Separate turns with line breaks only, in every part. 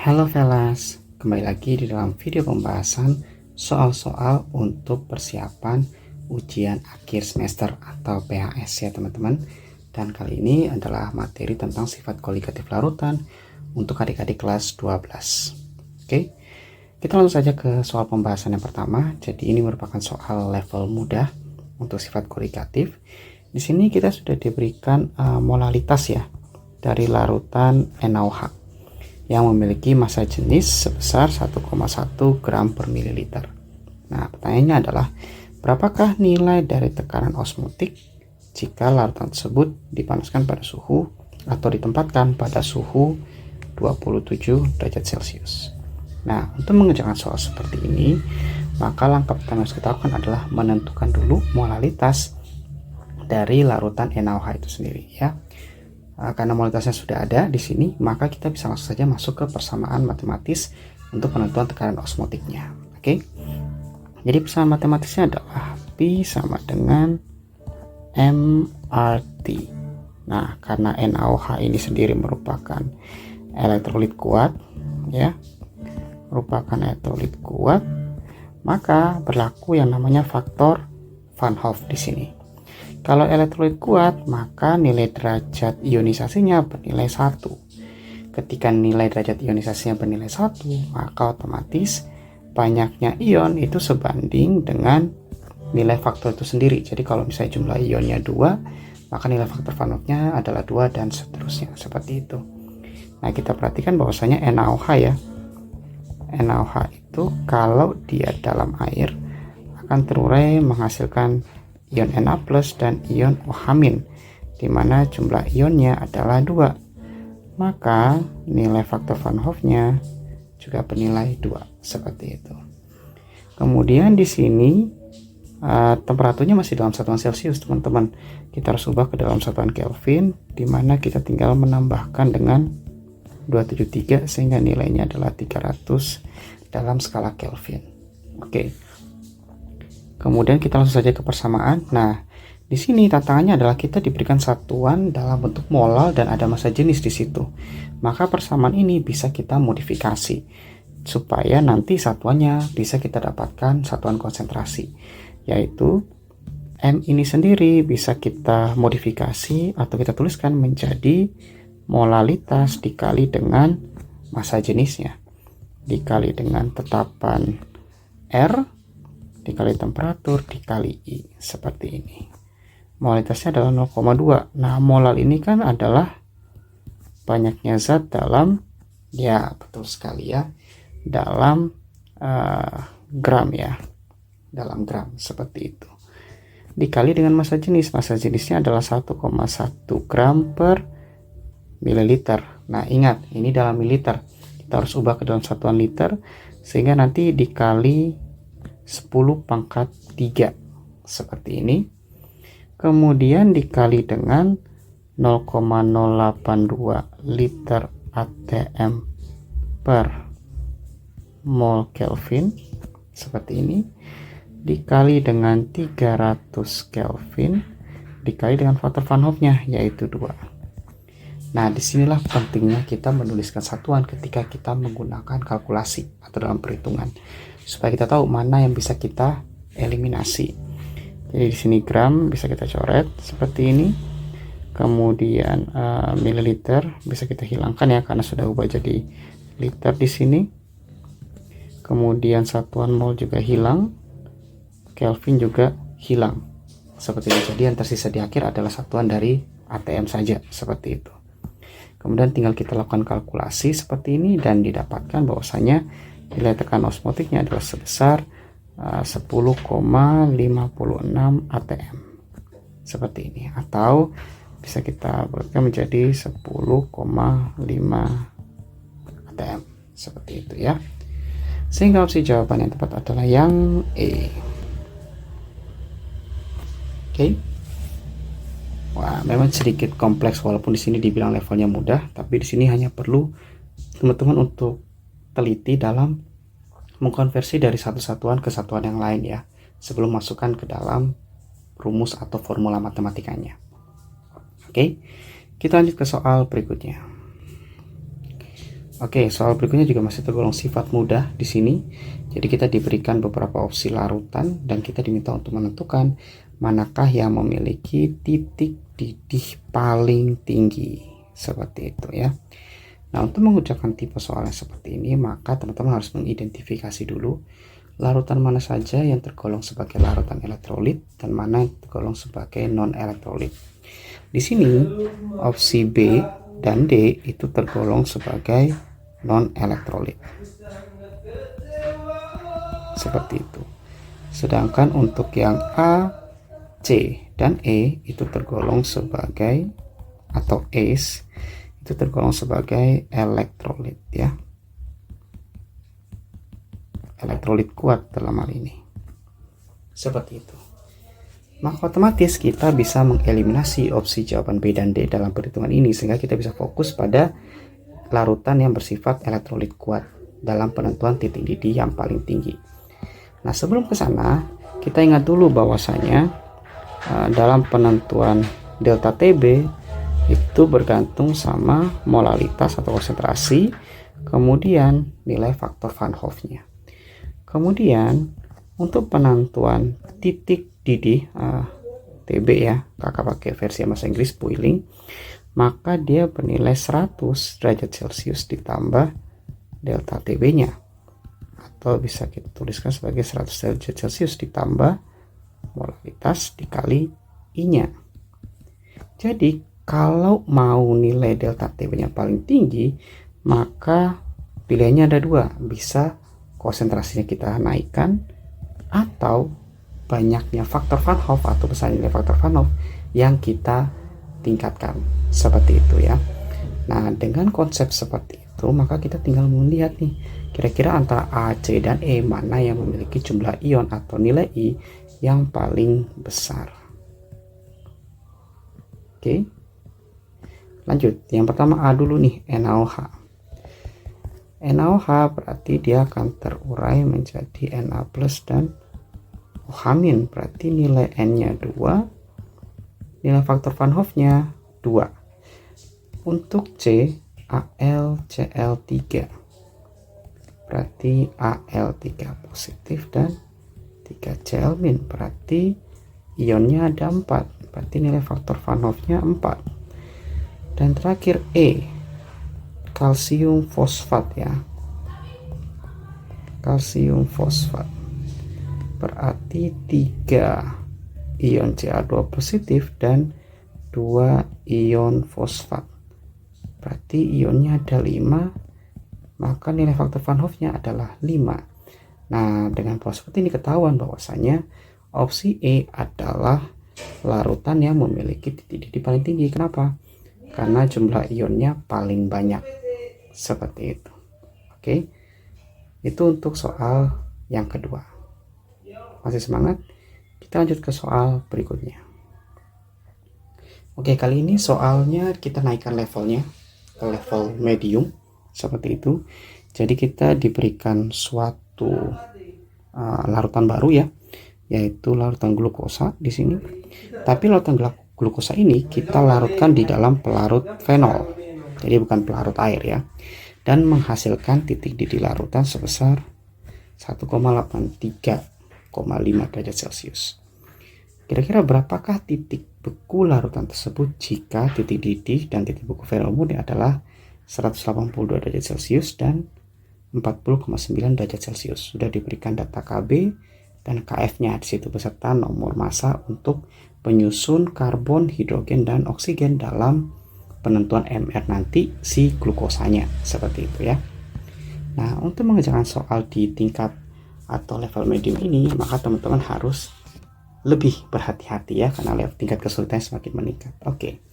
Halo Velas, kembali lagi di dalam video pembahasan soal-soal untuk persiapan ujian akhir semester atau PHS ya teman-teman. Dan kali ini adalah materi tentang sifat koligatif larutan untuk adik-adik kelas 12. Oke, kita langsung saja ke soal pembahasan yang pertama. Jadi ini merupakan soal level mudah untuk sifat koligatif. Di sini kita sudah diberikan molalitas ya dari larutan NaOH yang memiliki massa jenis sebesar 1,1 gram per mililiter. Nah, pertanyaannya adalah berapakah nilai dari tekanan osmotik jika larutan tersebut dipanaskan pada suhu atau ditempatkan pada suhu 27 derajat Celcius. Nah, untuk mengerjakan soal seperti ini, maka langkah pertama yang harus kita lakukan adalah menentukan dulu molalitas dari larutan NaOH itu sendiri ya. Karena molalitasnya sudah ada di sini, maka kita bisa langsung saja masuk ke persamaan matematis untuk penentuan tekanan osmotiknya. Oke. Jadi persamaan matematisnya adalah P sama dengan MRT. Nah, karena NaOH ini sendiri merupakan elektrolit kuat ya. Merupakan elektrolit kuat, maka berlaku yang namanya faktor Van Hoff di sini. Kalau elektrolit kuat, maka nilai derajat ionisasinya bernilai 1. Ketika nilai derajat ionisasinya bernilai 1, maka otomatis banyaknya ion itu sebanding dengan nilai faktor itu sendiri. Jadi kalau misalnya jumlah ionnya 2, maka nilai faktor Van Hoff-nya adalah 2 dan seterusnya, seperti itu. Nah, kita perhatikan bahwasanya NaOH ya. NaOH itu kalau dia dalam air akan terurai menghasilkan ion Na+ dan ion OH-, di mana jumlah ionnya adalah 2. Maka nilai faktor Van Hoff-nya juga bernilai 2, seperti itu. Kemudian di sini temperaturnya masih dalam satuan Celcius, teman-teman. Kita harus ubah ke dalam satuan Kelvin, di mana kita tinggal menambahkan dengan 273 sehingga nilainya adalah 300 dalam skala Kelvin. Oke. Kemudian kita langsung saja ke persamaan. Nah, di sini tantangannya adalah kita diberikan satuan dalam bentuk molal dan ada massa jenis di situ. Maka persamaan ini bisa kita modifikasi supaya nanti satuannya bisa kita dapatkan satuan konsentrasi, yaitu M ini sendiri bisa kita modifikasi atau kita tuliskan menjadi molalitas dikali dengan massa jenisnya dikali dengan tetapan R dikali temperatur dikali I, seperti ini. Molalitasnya adalah 0,2. Nah, molal ini kan adalah banyaknya zat dalam, ya betul sekali ya, dalam gram ya, dalam gram, seperti itu. Dikali dengan massa jenis. Massa jenisnya adalah 1,1 gram per mililiter. Nah, ingat, ini dalam mililiter. Kita harus ubah ke dalam satuan liter, sehingga nanti dikali 10⁻3 seperti ini, kemudian dikali dengan 0,082 liter atm per mol Kelvin seperti ini, dikali dengan 300 Kelvin dikali dengan faktor Van Hoff-nya yaitu 2. Nah, disinilah pentingnya kita menuliskan satuan ketika kita menggunakan kalkulasi atau dalam perhitungan, supaya kita tahu mana yang bisa kita eliminasi. Jadi di sini gram bisa kita coret seperti ini. Kemudian mililiter bisa kita hilangkan ya karena sudah ubah jadi liter di sini. Kemudian satuan mol juga hilang. Kelvin juga hilang. Seperti ini. Jadi yang tersisa di akhir adalah satuan dari ATM saja, seperti itu. Kemudian tinggal kita lakukan kalkulasi seperti ini dan didapatkan bahwasanya nilai tekanan osmotiknya adalah sebesar 10,56 atm seperti ini, atau bisa kita buatkan menjadi 10,5 atm seperti itu ya, sehingga opsi jawaban yang tepat adalah yang E. Oke. Wah, memang sedikit kompleks walaupun di sini dibilang levelnya mudah, tapi di sini hanya perlu teman-teman untuk teliti dalam mengkonversi dari satu satuan ke satuan yang lain ya, sebelum masukkan ke dalam rumus atau formula matematikanya. Oke, kita lanjut ke soal berikutnya. Oke, soal berikutnya juga masih tergolong sifat mudah di sini. Jadi kita diberikan beberapa opsi larutan dan kita diminta untuk menentukan manakah yang memiliki titik didih paling tinggi. Seperti itu ya. Nah, untuk mengucapkan tipe soal yang seperti ini, maka teman-teman harus mengidentifikasi dulu larutan mana saja yang tergolong sebagai larutan elektrolit dan mana yang tergolong sebagai non-elektrolit. Di sini opsi B dan D itu tergolong sebagai non-elektrolit. Seperti itu. Sedangkan untuk yang A, C, dan E itu tergolong sebagai atau ACE itu tergolong sebagai elektrolit ya. Elektrolit kuat dalam hal ini. Seperti itu. Maka otomatis kita bisa mengeliminasi opsi jawaban B dan D dalam perhitungan ini sehingga kita bisa fokus pada larutan yang bersifat elektrolit kuat dalam penentuan titik didih yang paling tinggi. Nah, sebelum ke sana, kita ingat dulu bahwasanya dalam penentuan delta TB itu bergantung sama molalitas atau konsentrasi, kemudian nilai faktor Van Hoff-nya. Kemudian untuk penentuan titik didih TB ya, kakak pakai versi bahasa Inggris boiling, maka dia bernilai 100 derajat Celcius ditambah delta TB-nya, atau bisa kita tuliskan sebagai 100 derajat Celcius ditambah molaritas dikali I-nya. Jadi kalau mau nilai delta TB-nya paling tinggi, maka pilihannya ada dua, bisa konsentrasinya kita naikkan atau banyaknya faktor Van Hoff atau besar nilai faktor Van Hoff yang kita tingkatkan. Seperti itu ya. Nah, dengan konsep seperti itu, maka kita tinggal melihat nih, kira-kira antara A, C, dan E mana yang memiliki jumlah ion atau nilai I yang paling besar. Oke. Lanjut, yang pertama A dulu nih, NaOH. NaOH berarti dia akan terurai menjadi Na plus dan OH-, berarti nilai N-nya 2, nilai faktor Van Hoff-nya 2. Untuk C, AlCl3, berarti Al3 positif dan 3Cl-, berarti ionnya ada 4, berarti nilai faktor Van Hoff-nya 4. Dan terakhir E, kalsium fosfat ya, kalsium fosfat berarti 3 ion Ca2 positif dan 2 ion fosfat, berarti ionnya ada 5, maka nilai faktor Van Hoff-nya adalah 5. Nah, dengan pola seperti ini ketahuan bahwasanya opsi E adalah larutan yang memiliki titik didih paling tinggi. Kenapa? Karena jumlah ionnya paling banyak. Seperti itu. Oke, itu untuk soal yang kedua. Masih semangat? Kita lanjut ke soal berikutnya. Oke, kali ini soalnya kita naikkan levelnya ke level medium seperti itu. Jadi kita diberikan suatu larutan baru ya, yaitu larutan glukosa di sini. Tapi larutan glukosa ini kita larutkan di dalam pelarut fenol. Jadi bukan pelarut air ya, dan menghasilkan titik didih larutan sebesar 1,83,5 derajat Celcius. Kira-kira berapakah titik beku larutan tersebut jika titik didih dan titik beku fenol murni adalah 182 derajat Celcius dan 40,9 derajat Celcius. Sudah diberikan data Kb dan Kf-nya di situ beserta nomor massa untuk penyusun karbon, hidrogen, dan oksigen dalam penentuan MR nanti si glukosanya. Seperti itu ya. Nah, untuk mengerjakan soal di tingkat atau level medium ini, maka teman-teman harus lebih berhati-hati ya, karena level tingkat kesulitan semakin meningkat. Oke.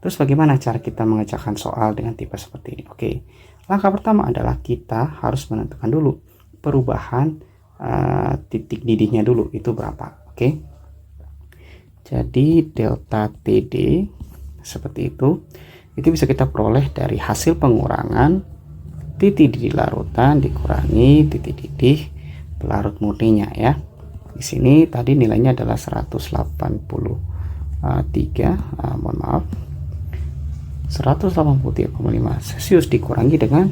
Terus bagaimana cara kita mengerjakan soal dengan tipe seperti ini? Oke. Langkah pertama adalah kita harus menentukan dulu perubahan titik didihnya dulu itu berapa. Oke. Jadi delta TD seperti itu bisa kita peroleh dari hasil pengurangan titik didih larutan dikurangi titik didih pelarut murninya ya. Di sini tadi nilainya adalah 183, mohon maaf, 183,5 Celcius dikurangi dengan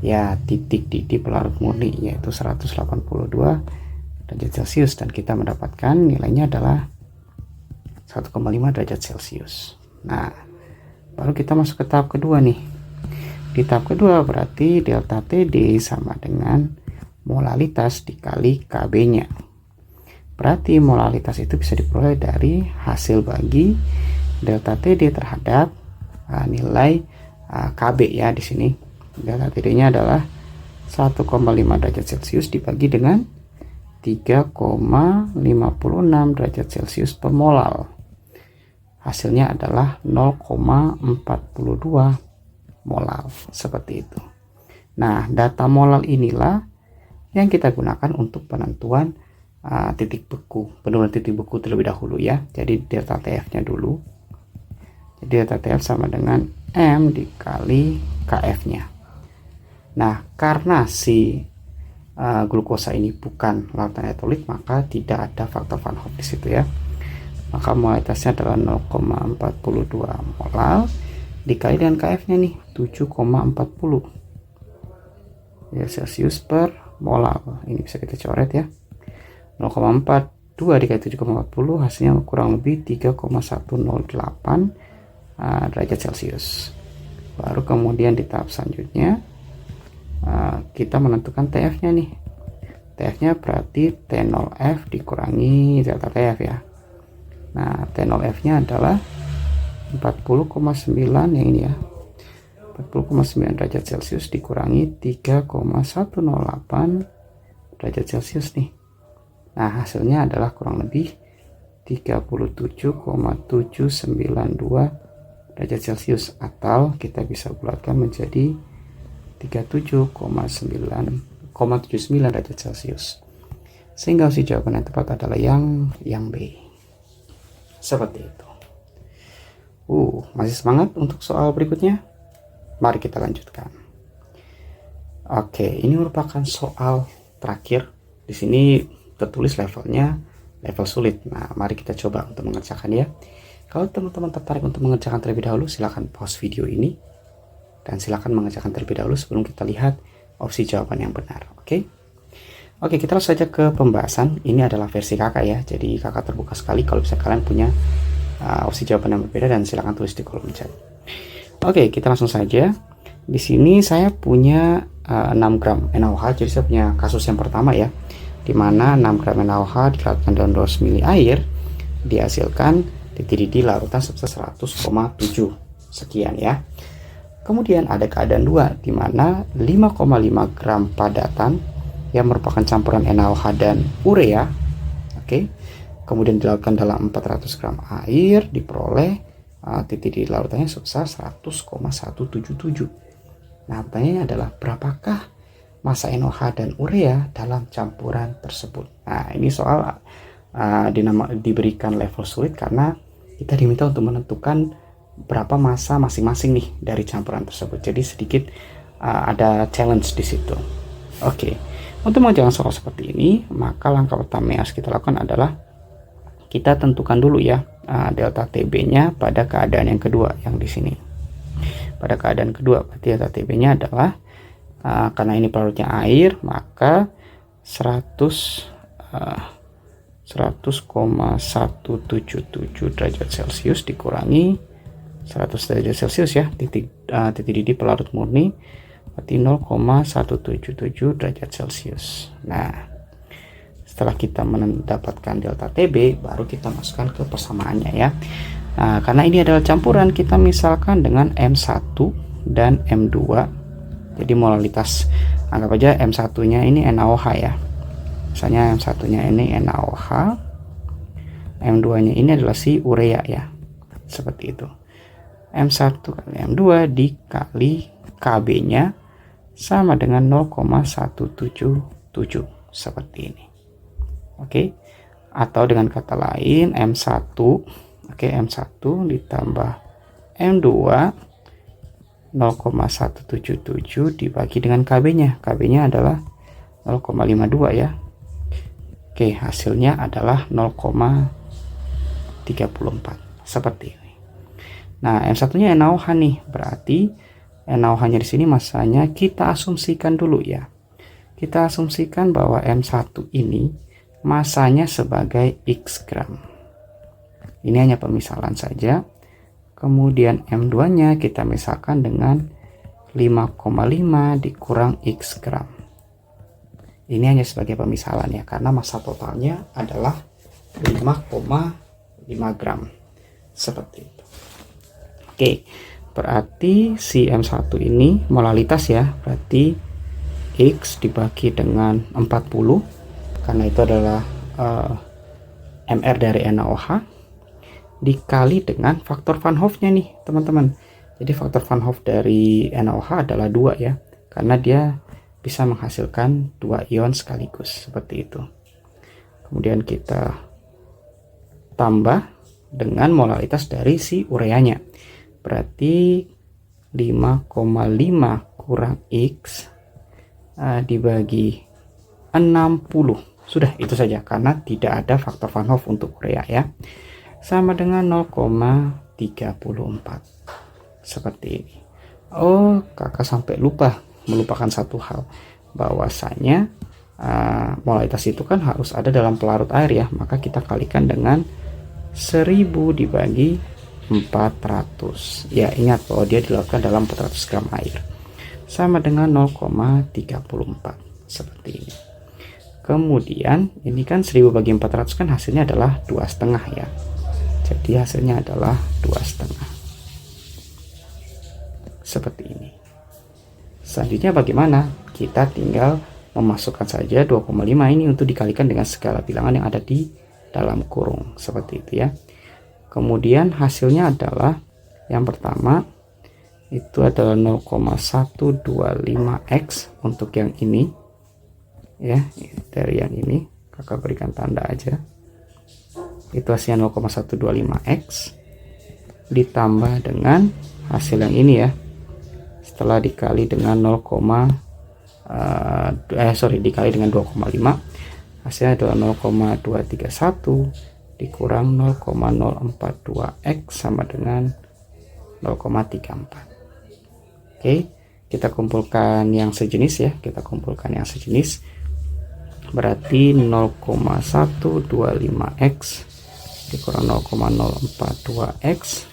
ya titik didih pelarut murni, yaitu 182 derajat Celcius, dan kita mendapatkan nilainya adalah 1,5 derajat Celcius. Nah, baru kita masuk ke tahap kedua nih. Di tahap kedua berarti delta TD sama dengan molalitas dikali KB-nya. Berarti molalitas itu bisa diperoleh dari hasil bagi delta TD terhadap nilai KB ya. Di sini delta TD-nya adalah 1,5 derajat Celcius dibagi dengan 3,56 derajat Celcius per molal. Hasilnya adalah 0,42 molal, seperti itu. Nah, data molal inilah yang kita gunakan untuk penentuan titik beku, penurunan titik beku terlebih dahulu ya. Jadi delta TF-nya dulu. Jadi delta TF sama dengan M dikali KF-nya. Nah, karena si glukosa ini bukan larutan elektrolit, maka tidak ada faktor Van Hoff di situ ya. Maka molalitasnya adalah 0,42 molal dikali dengan KF-nya nih 7,40 ya Celcius per molal. Ini bisa kita coret ya. 0,42 dikali 7,40 hasilnya kurang lebih 3,108 derajat Celcius. Baru kemudian di tahap selanjutnya kita menentukan TF-nya nih. TF-nya berarti T0F dikurangi delta TF ya. Nah, T0F-nya adalah 40,9 yang ini ya. 40,9 derajat Celcius dikurangi 3,108 derajat Celcius nih. Nah, hasilnya adalah kurang lebih 37,792 derajat Celcius, atau kita bisa bulatkan menjadi 37,79 derajat Celcius. Sehingga opsi jawaban yang tepat adalah yang B. Seperti itu. Masih semangat untuk soal berikutnya? Mari kita lanjutkan. Oke, ini merupakan soal terakhir. Di sini tertulis levelnya level sulit. Nah, mari kita coba untuk mengerjakan ya. Kalau teman-teman tertarik untuk mengerjakan terlebih dahulu, silakan pause video ini dan silakan mengerjakan terlebih dahulu sebelum kita lihat opsi jawaban yang benar. Oke, kita langsung saja ke pembahasan. Ini adalah versi kakak ya, jadi kakak terbuka sekali kalau bisa kalian punya opsi jawaban yang berbeda, dan silakan tulis di kolom chat. Oke, kita langsung saja. Di sini saya punya 6 gram NaOH, jadi saya punya kasus yang pertama ya, dimana 6 gram NaOH dilarutkan dalam 200 ml air, dihasilkan titik didih larutan sebesar 100,7 sekian ya. Kemudian ada keadaan dua, dimana 5,5 gram padatan yang merupakan campuran NaOH dan urea, kemudian dilarutkan dalam 400 gram air, diperoleh titik didih larutannya sebesar 100,177. Nah, pertanyaannya adalah berapakah massa NaOH dan urea dalam campuran tersebut. Nah, ini soal diberikan level sulit karena kita diminta untuk menentukan berapa massa masing-masing nih dari campuran tersebut. Jadi sedikit ada challenge di situ. Untuk mengerjakan soal seperti ini, maka langkah pertama yang harus kita lakukan adalah kita tentukan dulu ya delta TB-nya pada keadaan yang kedua yang di sini. Pada keadaan kedua, berarti delta TB-nya adalah karena ini pelarutnya air, maka 100,177 derajat Celcius dikurangi 100 derajat Celcius ya, titik didih pelarut murni, berarti 0,177 derajat Celcius. Nah, setelah kita mendapatkan delta TB, baru kita masukkan ke persamaannya ya. Nah, karena ini adalah campuran, kita misalkan dengan M1 dan M2. Jadi molalitas, anggap aja M1 nya ini NaOH ya, misalnya M1 nya ini NaOH, M2 nya ini adalah si urea ya, seperti itu. M1 kali M2 dikali KB nya sama dengan 0,177 seperti ini. Atau dengan kata lain M1 M1 ditambah M2 0,177 dibagi dengan KB-nya. KB-nya adalah 0,52 ya. Hasilnya adalah 0,34 seperti ini. Nah, M1-nya NaOH nih, berarti NaOH-nya di sini masanya kita asumsikan dulu ya. Kita asumsikan bahwa M1 ini masanya sebagai X gram. Ini hanya pemisalan saja. Kemudian M2-nya kita misalkan dengan 5,5 dikurang X gram. Ini hanya sebagai pemisalan ya, karena massa totalnya adalah 5,5 gram. Seperti itu. Oke, berarti si M1 ini molalitas ya, berarti X dibagi dengan 40, karena itu adalah MR dari NaOH, dikali dengan faktor Van Hoff-nya nih teman-teman. Jadi faktor Van Hoff dari NaOH adalah 2 ya, karena dia bisa menghasilkan 2 ion sekaligus, seperti itu. Kemudian kita tambah dengan molalitas dari si ureanya, berarti 5,5 kurang X dibagi 60. Sudah, itu saja, karena tidak ada faktor Van Hoff untuk urea ya. Sama dengan 0,34. Seperti ini. Oh, kakak sampai melupakan satu hal, bahwasanya molalitas itu kan harus ada dalam pelarut air ya, maka kita kalikan dengan 1000 dibagi 400 ya. Ingat bahwa dia dilakukan dalam 400 gram air, sama dengan 0,34 seperti ini. Kemudian ini kan 1000 bagi 400 kan hasilnya adalah 2,5 ya, jadi hasilnya adalah 2,5 seperti ini. Selanjutnya bagaimana? Kita tinggal memasukkan saja 2,5 ini untuk dikalikan dengan segala bilangan yang ada di dalam kurung, seperti itu ya. Kemudian hasilnya adalah, yang pertama itu adalah 0,125x untuk yang ini ya. Dari yang ini kakak berikan tanda aja, itu hasilnya 0,125x ditambah dengan hasil yang ini ya, setelah dikali dengan dikali dengan 2,5, hasilnya adalah 0,231 dikurang 0,042x sama dengan 0,34. Oke, kita kumpulkan yang sejenis ya, berarti 0,125x dikurang 0,042x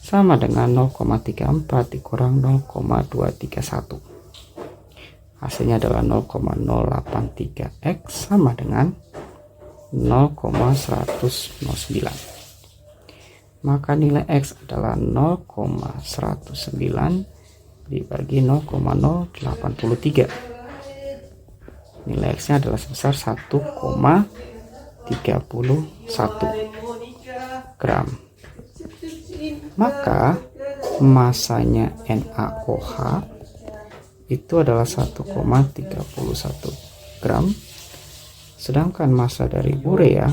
sama dengan 0,34 dikurang 0,231. Hasilnya adalah 0,083x sama dengan 0,109. Maka nilai x adalah 0,109 dibagi 0,083. Nilai x nya adalah sebesar 1,31 gram. Maka masanya NaOH itu adalah 1,31 gram, sedangkan massa dari urea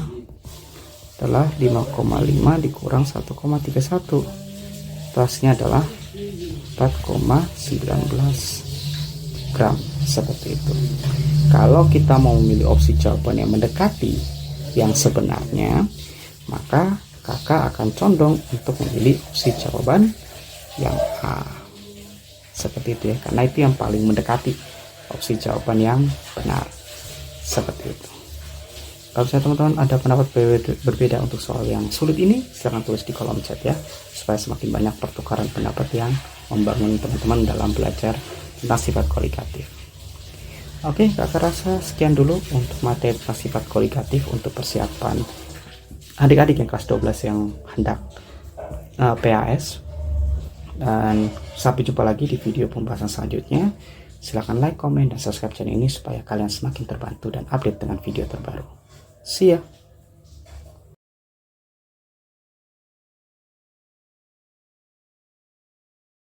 adalah 5,5 dikurang 1,31. Hasilnya adalah 4,19 gram, seperti itu. Kalau kita mau memilih opsi jawaban yang mendekati yang sebenarnya, maka kakak akan condong untuk memilih opsi jawaban yang A, seperti itu ya, karena itu yang paling mendekati opsi jawaban yang benar, seperti itu. Kalau misalnya teman-teman ada pendapat berbeda untuk soal yang sulit ini, silahkan tulis di kolom chat ya, supaya semakin banyak pertukaran pendapat yang membangun teman-teman dalam belajar tentang sifat kolikatif. Oke, kakak rasa sekian dulu untuk materi tentang sifat kolikatif untuk persiapan adik-adik yang kelas 12 yang hendak PAS. Dan sampai jumpa lagi di video pembahasan selanjutnya. Silahkan like, komen, dan subscribe channel ini supaya kalian semakin terbantu dan update dengan video terbaru. See ya.